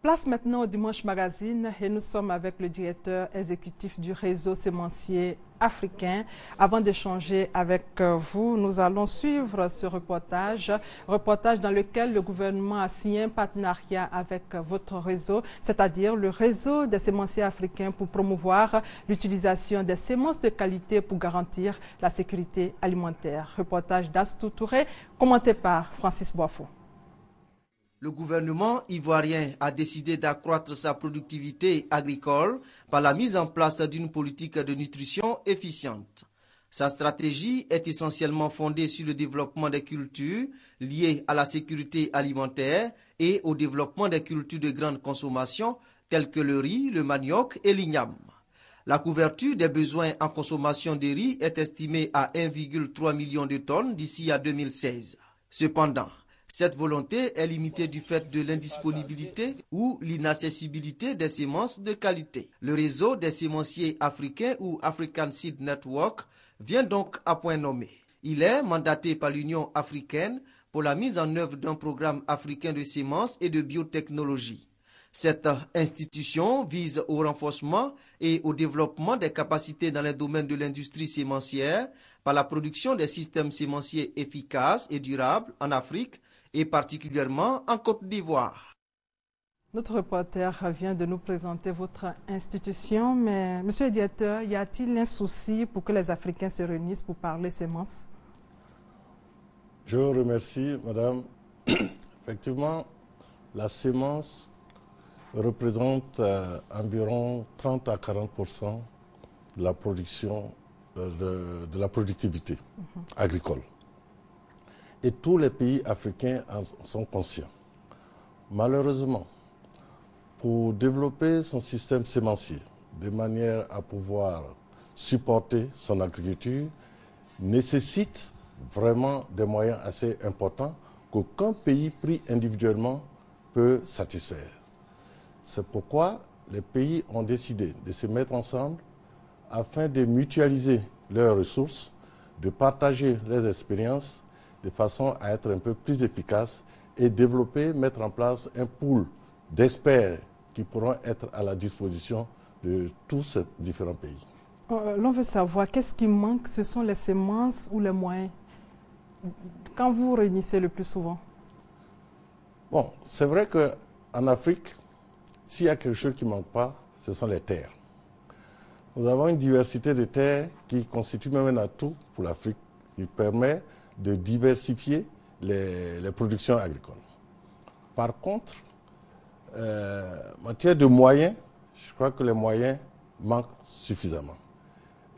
Place maintenant au Dimanche Magazine et nous sommes avec le directeur exécutif du réseau sémencier africain. Avant d'échanger avec vous, nous allons suivre ce reportage dans lequel le gouvernement a signé un partenariat avec votre réseau, c'est-à-dire le réseau des sémenciers africains pour promouvoir l'utilisation des semences de qualité pour garantir la sécurité alimentaire. Reportage d'Astou Touré, commenté par Francis Boifou. Le gouvernement ivoirien a décidé d'accroître sa productivité agricole par la mise en place d'une politique de nutrition efficiente. Sa stratégie est essentiellement fondée sur le développement des cultures liées à la sécurité alimentaire et au développement des cultures de grande consommation telles que le riz, le manioc et l'igname. La couverture des besoins en consommation de riz est estimée à 1,3 million de tonnes d'ici à 2016. Cependant, cette volonté est limitée du fait de l'indisponibilité ou l'inaccessibilité des semences de qualité. Le réseau des sémenciers africains ou African Seed Network vient donc à point nommé. Il est mandaté par l'Union africaine pour la mise en œuvre d'un programme africain de semences et de biotechnologie. Cette institution vise au renforcement et au développement des capacités dans les domaines de l'industrie sémencière par la production des systèmes sémenciers efficaces et durables en Afrique et particulièrement en Côte d'Ivoire. Notre reporter vient de nous présenter votre institution, mais monsieur le directeur, y a-t-il un souci pour que les Africains se réunissent pour parler semences? Je vous remercie, madame. Effectivement, la semence représente environ 30 à 40% de la production, de la productivité agricole. Et tous les pays africains en sont conscients. Malheureusement, pour développer son système sémencier de manière à pouvoir supporter son agriculture, nécessite vraiment des moyens assez importants qu'aucun pays pris individuellement peut satisfaire. C'est pourquoi les pays ont décidé de se mettre ensemble afin de mutualiser leurs ressources, de partager les expériences de façon à être un peu plus efficace et développer, mettre en place un pool d'experts qui pourront être à la disposition de tous ces différents pays. L'on veut savoir qu'est-ce qui manque, ce sont les semences ou les moyens? Quand vous vous réunissez le plus souvent? Bon, c'est vrai qu'en Afrique, s'il y a quelque chose qui ne manque pas, ce sont les terres. Nous avons une diversité de terres qui constitue même un atout pour l'Afrique, qui permet de diversifier les productions agricoles. Par contre, en matière de moyens, je crois que les moyens manquent suffisamment.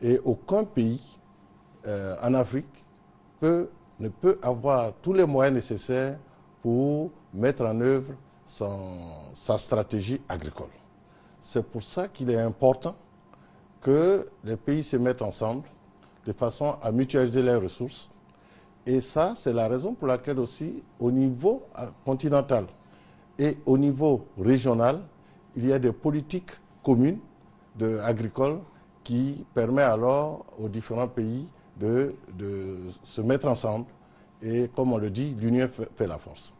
Et aucun pays en Afrique ne peut avoir tous les moyens nécessaires pour mettre en œuvre sa stratégie agricole. C'est pour ça qu'il est important que les pays se mettent ensemble de façon à mutualiser leurs ressources. Et ça, c'est la raison pour laquelle aussi, au niveau continental et au niveau régional, il y a des politiques communes agricoles qui permettent alors aux différents pays de se mettre ensemble. Et comme on le dit, l'union fait la force.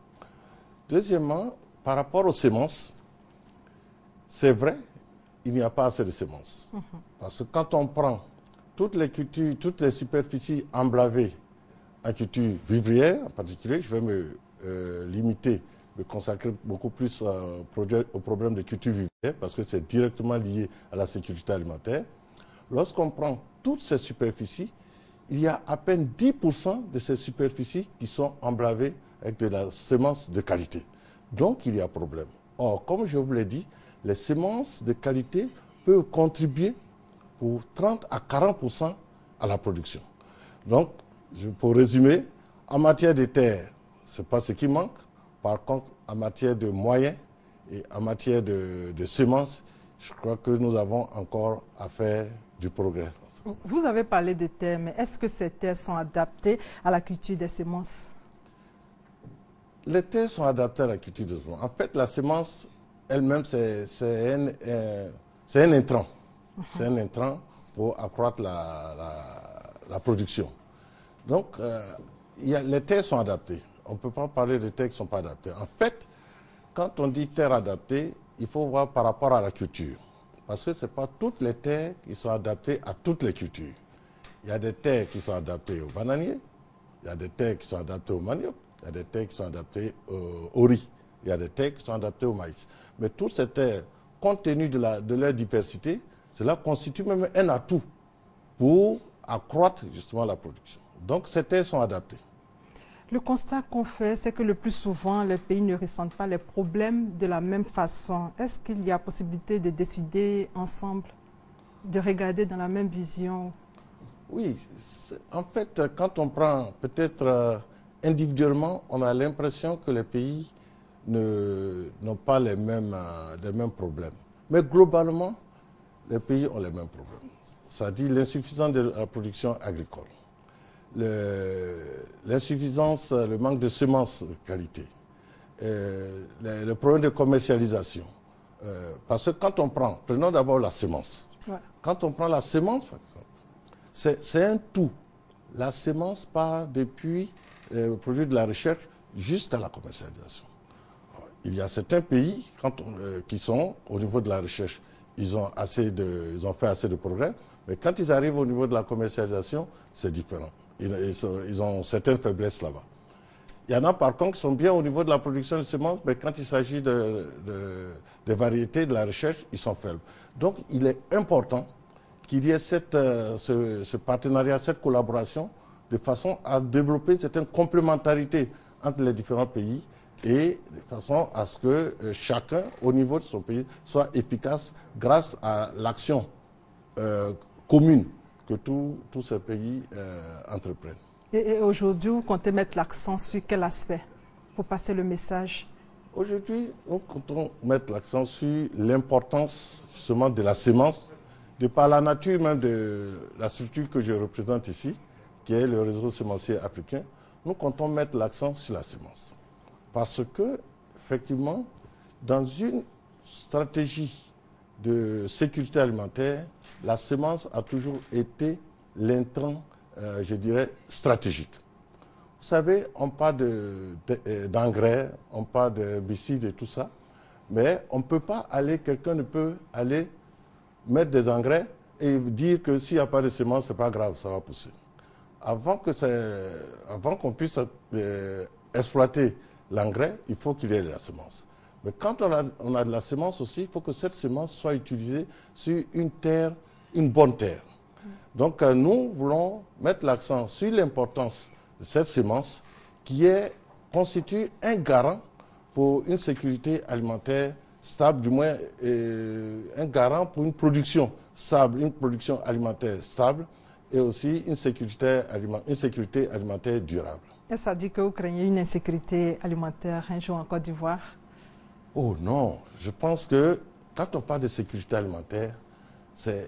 Deuxièmement, par rapport aux semences, c'est vrai, il n'y a pas assez de semences. Parce que quand on prend toutes les cultures, toutes les superficies emblavées en culture vivrière en particulier, je vais me consacrer beaucoup plus au problème de culture vivrière parce que c'est directement lié à la sécurité alimentaire. Lorsqu'on prend toutes ces superficies, il y a à peine 10% de ces superficies qui sont emblavées avec de la semence de qualité. Donc il y a problème. Or, comme je vous l'ai dit, les semences de qualité peuvent contribuer pour 30 à 40% à la production. Donc, pour résumer, en matière de terre, ce n'est pas ce qui manque. Par contre, en matière de moyens et en matière de semences, je crois que nous avons encore à faire du progrès. Vous avez parlé de terres, mais est-ce que ces terres sont adaptées à la culture des semences? Les terres sont adaptées à la culture des semences. En fait, la semence elle-même, c'est un intrant. C'est un intrant pour accroître la production. Donc, les terres sont adaptées. On ne peut pas parler de terres qui ne sont pas adaptées. En fait, quand on dit terre adaptée, il faut voir par rapport à la culture. Parce que ce n'est pas toutes les terres qui sont adaptées à toutes les cultures. Il y a des terres qui sont adaptées aux bananiers, il y a des terres qui sont adaptées au manioc, il y a des terres qui sont adaptées au riz, il y a des terres qui sont adaptées au maïs. Mais toutes ces terres, compte tenu de leur diversité, cela constitue même un atout pour accroître justement la production. Donc ces terres sont adaptées. Le constat qu'on fait, c'est que le plus souvent, les pays ne ressentent pas les problèmes de la même façon. Est-ce qu'il y a possibilité de décider ensemble, de regarder dans la même vision? Oui, en fait, quand on prend peut-être individuellement, on a l'impression que les pays n'ont pas les mêmes problèmes. Mais globalement, les pays ont les mêmes problèmes. C'est-à-dire l'insuffisance de la production agricole, l'insuffisance, le manque de semences de qualité, le problème de commercialisation. Parce que quand on prend, prenons d'abord la semence. Ouais. Quand on prend la semence, par exemple, c'est un tout. La semence part depuis le produit de la recherche jusqu'à la commercialisation. Alors, il y a certains pays qui sont au niveau de la recherche, ils ont fait assez de progrès, mais quand ils arrivent au niveau de la commercialisation, c'est différent. Ils ont certaines faiblesses là-bas. Il y en a par contre qui sont bien au niveau de la production de semences, mais quand il s'agit des variétés, de la recherche, ils sont faibles. Donc il est important qu'il y ait ce partenariat, cette collaboration, de façon à développer certaines complémentarités entre les différents pays et de façon à ce que chacun, au niveau de son pays, soit efficace grâce à l'action commune que tous ces pays entreprennent. Et aujourd'hui, vous comptez mettre l'accent sur quel aspect pour passer le message? Aujourd'hui, nous comptons mettre l'accent sur l'importance justement de la semence, de par la nature même de la structure que je représente ici, qui est le réseau sémencier africain. Nous comptons mettre l'accent sur la semence. Parce que, effectivement, dans une stratégie de sécurité alimentaire, la semence a toujours été l'intrant, je dirais, stratégique. Vous savez, on parle d'engrais, on parle d'herbicides et tout ça, mais on ne peut pas aller, quelqu'un ne peut aller mettre des engrais et dire que s'il n'y a pas de semences, ce n'est pas grave, ça va pousser. Avant qu'on puisse exploiter l'engrais, il faut qu'il y ait de la semence. Mais quand on a de la semence aussi, il faut que cette semence soit utilisée sur une terre, une bonne terre. Donc nous voulons mettre l'accent sur l'importance de cette semence qui constitue un garant pour une sécurité alimentaire stable, du moins un garant pour une production stable, une production alimentaire stable et aussi une sécurité alimentaire durable. Et ça dit que vous craignez une insécurité alimentaire un jour en Côte d'Ivoire? Oh non, je pense que quand on parle de sécurité alimentaire,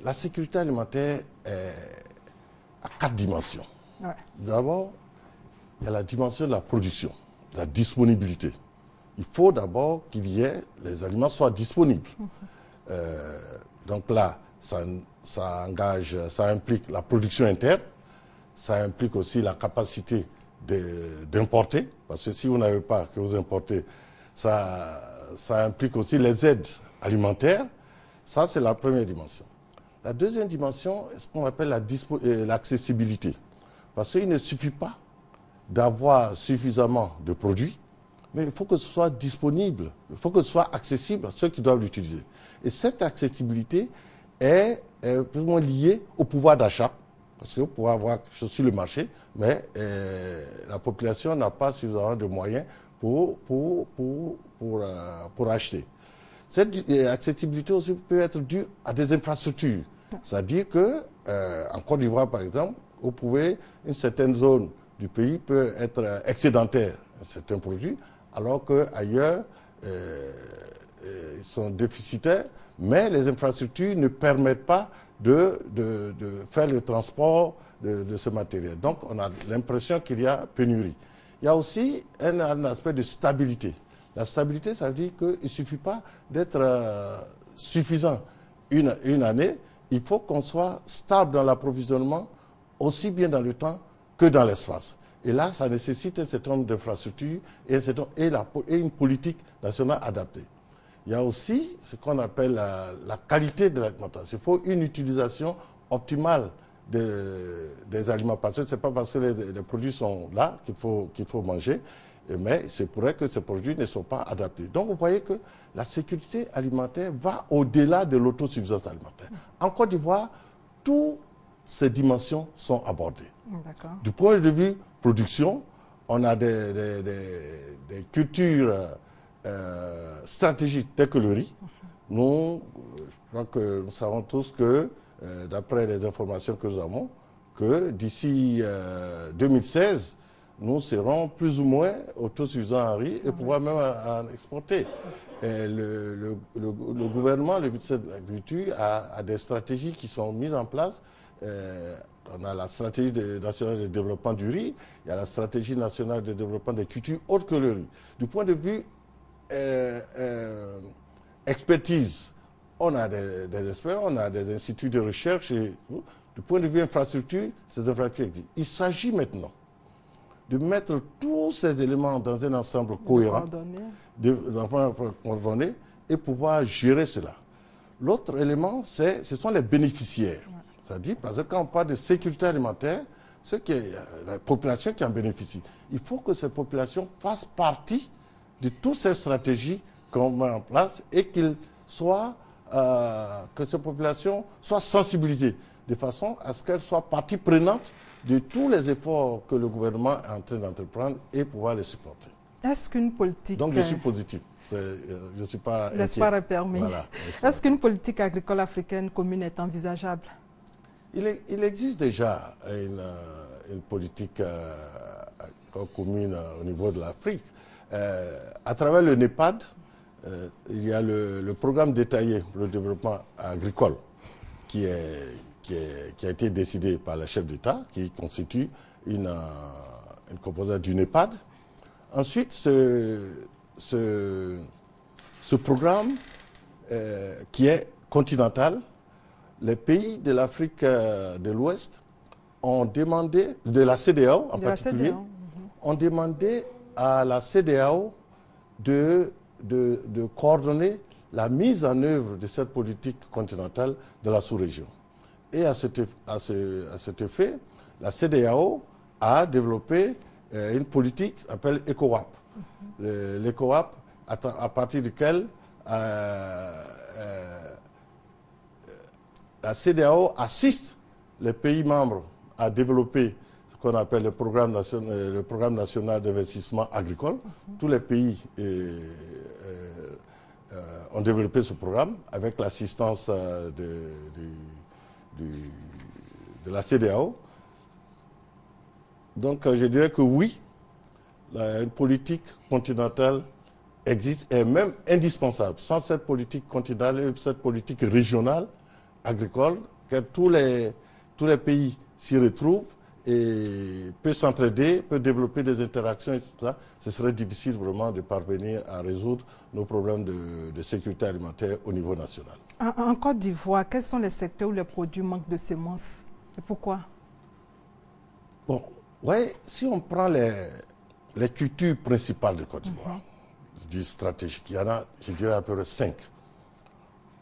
la sécurité alimentaire à 4 dimensions. Ouais. D'abord, il y a la dimension de la production, de la disponibilité. Il faut d'abord les aliments soient disponibles. Donc là, ça implique la production interne, ça implique aussi la capacité d'importer, parce que si vous n'avez pas, que vous importez, ça implique aussi les aides alimentaires. Ça, c'est la première dimension. La deuxième dimension est ce qu'on appelle l'accessibilité. Parce qu'il ne suffit pas d'avoir suffisamment de produits, mais il faut que ce soit disponible, il faut que ce soit accessible à ceux qui doivent l'utiliser. Et cette accessibilité est plus ou moins liée au pouvoir d'achat, parce que vous pouvez avoir quelque chose sur le marché, mais la population n'a pas suffisamment de moyens pour acheter. Cette accessibilité aussi peut être due à des infrastructures. C'est-à-dire que, en Côte d'Ivoire, par exemple, une certaine zone du pays peut être excédentaire à certains produits, alors qu'ailleurs, ils sont déficitaires, mais les infrastructures ne permettent pas de faire le transport de ce matériel. Donc, on a l'impression qu'il y a pénurie. Il y a aussi un aspect de stabilité. La stabilité, ça veut dire qu'il ne suffit pas d'être suffisant une année. Il faut qu'on soit stable dans l'approvisionnement, aussi bien dans le temps que dans l'espace. Et là, ça nécessite un certain nombre d'infrastructures et une politique nationale adaptée. Il y a aussi ce qu'on appelle la qualité de l'alimentation. Il faut une utilisation optimale des aliments. Parce que ce n'est pas parce que les produits sont là qu'il faut manger, mais c'est pour que ces produits ne sont pas adaptés. Donc vous voyez que la sécurité alimentaire va au-delà de l'autosuffisance alimentaire. En Côte d'Ivoire, toutes ces dimensions sont abordées. Du point de vue production, on a des cultures stratégiques telles que le riz. Nous, je crois que nous savons tous que, d'après les informations que nous avons, que d'ici 2016, nous serons plus ou moins autosuffisants en riz et pouvoir même en exporter. Et le gouvernement, le ministère de l'Agriculture a des stratégies qui sont mises en place. On a la stratégie nationale de développement du riz, il y a la stratégie nationale de développement des cultures autres que le riz. Du point de vue expertise, on a des experts, on a des instituts de recherche. Du point de vue infrastructure, ces infrastructures existent. Il s'agit maintenant de mettre tous ces éléments dans un ensemble cohérent, coordonné, et pouvoir gérer cela. L'autre élément, ce sont les bénéficiaires. C'est-à-dire, parce que quand on parle de sécurité alimentaire, la population qui en bénéficie. Il faut que ces populations fassent partie de toutes ces stratégies qu'on met en place et que ces populations soient sensibilisées de façon à ce qu'elles soient partie prenante de tous les efforts que le gouvernement est en train d'entreprendre et pouvoir les supporter. Est-ce qu'une politique... Donc je suis positif. Je ne suis pas inquiet. L'espoir est permis. Voilà, est-ce qu'une politique agricole africaine commune est envisageable? Il existe déjà une politique commune au niveau de l'Afrique. À travers le NEPAD, il y a le programme détaillé pour le développement agricole qui a été décidé par le chef d'État, qui constitue une composante du NEPAD. Ensuite, ce programme qui est continental, les pays de l'Afrique de l'Ouest ont demandé, de la CEDEAO en particulier, ont demandé à la CEDEAO de coordonner la mise en œuvre de cette politique continentale de la sous-région. Et à cet effet, la CEDEAO a développé une politique qui s'appelle ECOWAP. L'ECOWAP, à partir duquel la CEDEAO assiste les pays membres à développer ce qu'on appelle le programme national d'investissement agricole. Tous les pays ont développé ce programme avec l'assistance de la CEDEAO. Donc je dirais que oui, une politique continentale existe et est même indispensable. Sans cette politique continentale et cette politique régionale, agricole, que tous les pays s'y retrouvent et peuvent s'entraider, peuvent développer des interactions et tout ça, ce serait difficile vraiment de parvenir à résoudre nos problèmes de sécurité alimentaire au niveau national. En Côte d'Ivoire, quels sont les secteurs où les produits manquent de semences et pourquoi? Bon, ouais, si on prend les cultures principales de Côte d'Ivoire, je dis stratégiques, il y en a, je dirais à peu près 5.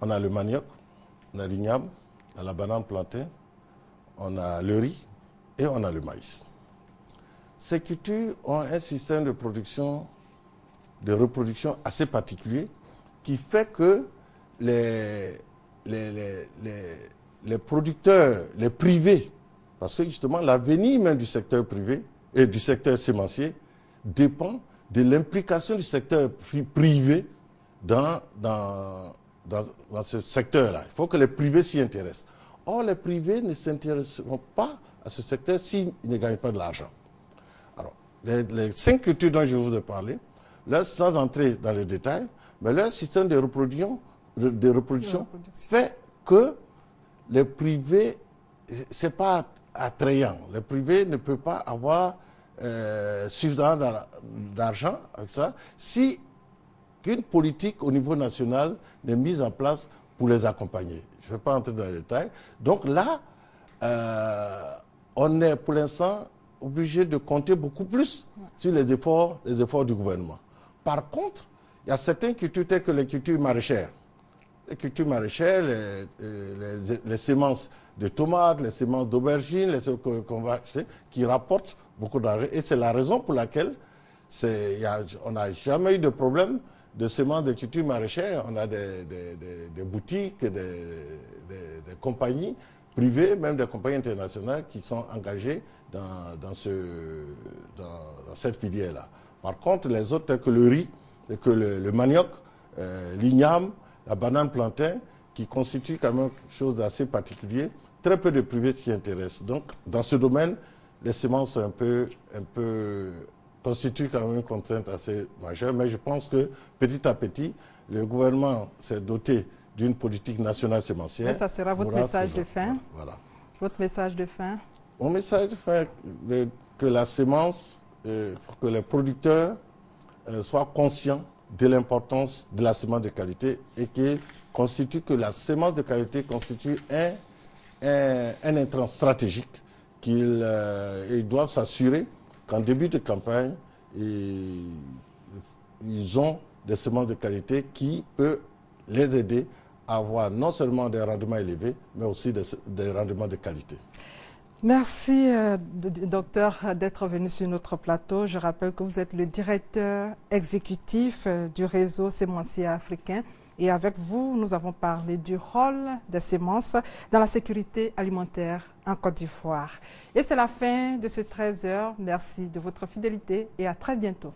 On a le manioc, on a l'igname, on a la banane plantain, on a le riz et on a le maïs. Ces cultures ont un système de reproduction assez particulier qui fait que les producteurs, les privés, parce que justement l'avenir même du secteur privé et du secteur sémencier dépend de l'implication du secteur privé dans ce secteur-là. Il faut que les privés s'y intéressent. Or, les privés ne s'intéresseront pas à ce secteur s'ils ne gagnent pas de l'argent. Alors, les 5 cultures dont je vous ai parlé, sans entrer dans le détail, mais leur système de reproduction fait que les privés, ce n'est pas attrayant. Les privés ne peuvent pas avoir suffisamment d'argent avec ça si qu'une politique au niveau national n'est mise en place pour les accompagner. Je ne vais pas entrer dans les détails. Donc là, on est pour l'instant obligés de compter beaucoup plus sur les efforts du gouvernement. Par contre, il y a certaines cultures telles que les cultures maraîchères. Les cultures maraîchères, les semences de tomates, les semences d'aubergines, qu'on va acheter, qui rapportent beaucoup d'argent. Et c'est la raison pour laquelle on n'a jamais eu de problème de semences de cultures maraîchères. On a des boutiques, des compagnies privées, même des compagnies internationales qui sont engagées dans cette filière-là. Par contre, les autres, tels que le riz, que le manioc, l'igname, la banane plantain, qui constituent quand même quelque chose d'assez particulier, très peu de privés s'y intéressent. Donc, dans ce domaine, les semences sont constituent quand même une contrainte assez majeure. Mais je pense que petit à petit, le gouvernement s'est doté d'une politique nationale sémencière. Et ça sera votre message de fin. Voilà. Votre message de fin. Mon message de fin, que la semence, que les producteurs soient conscients de l'importance de la semence de qualité et que la semence de qualité constitue un intrant stratégique qu'ils doivent s'assurer qu'en début de campagne, ils ont des semences de qualité qui peuvent les aider à avoir non seulement des rendements élevés, mais aussi des rendements de qualité. Merci, docteur, d'être venu sur notre plateau. Je rappelle que vous êtes le directeur exécutif du réseau sémencier africain. Et avec vous, nous avons parlé du rôle des semences dans la sécurité alimentaire en Côte d'Ivoire. Et c'est la fin de ce 13h. Merci de votre fidélité et à très bientôt.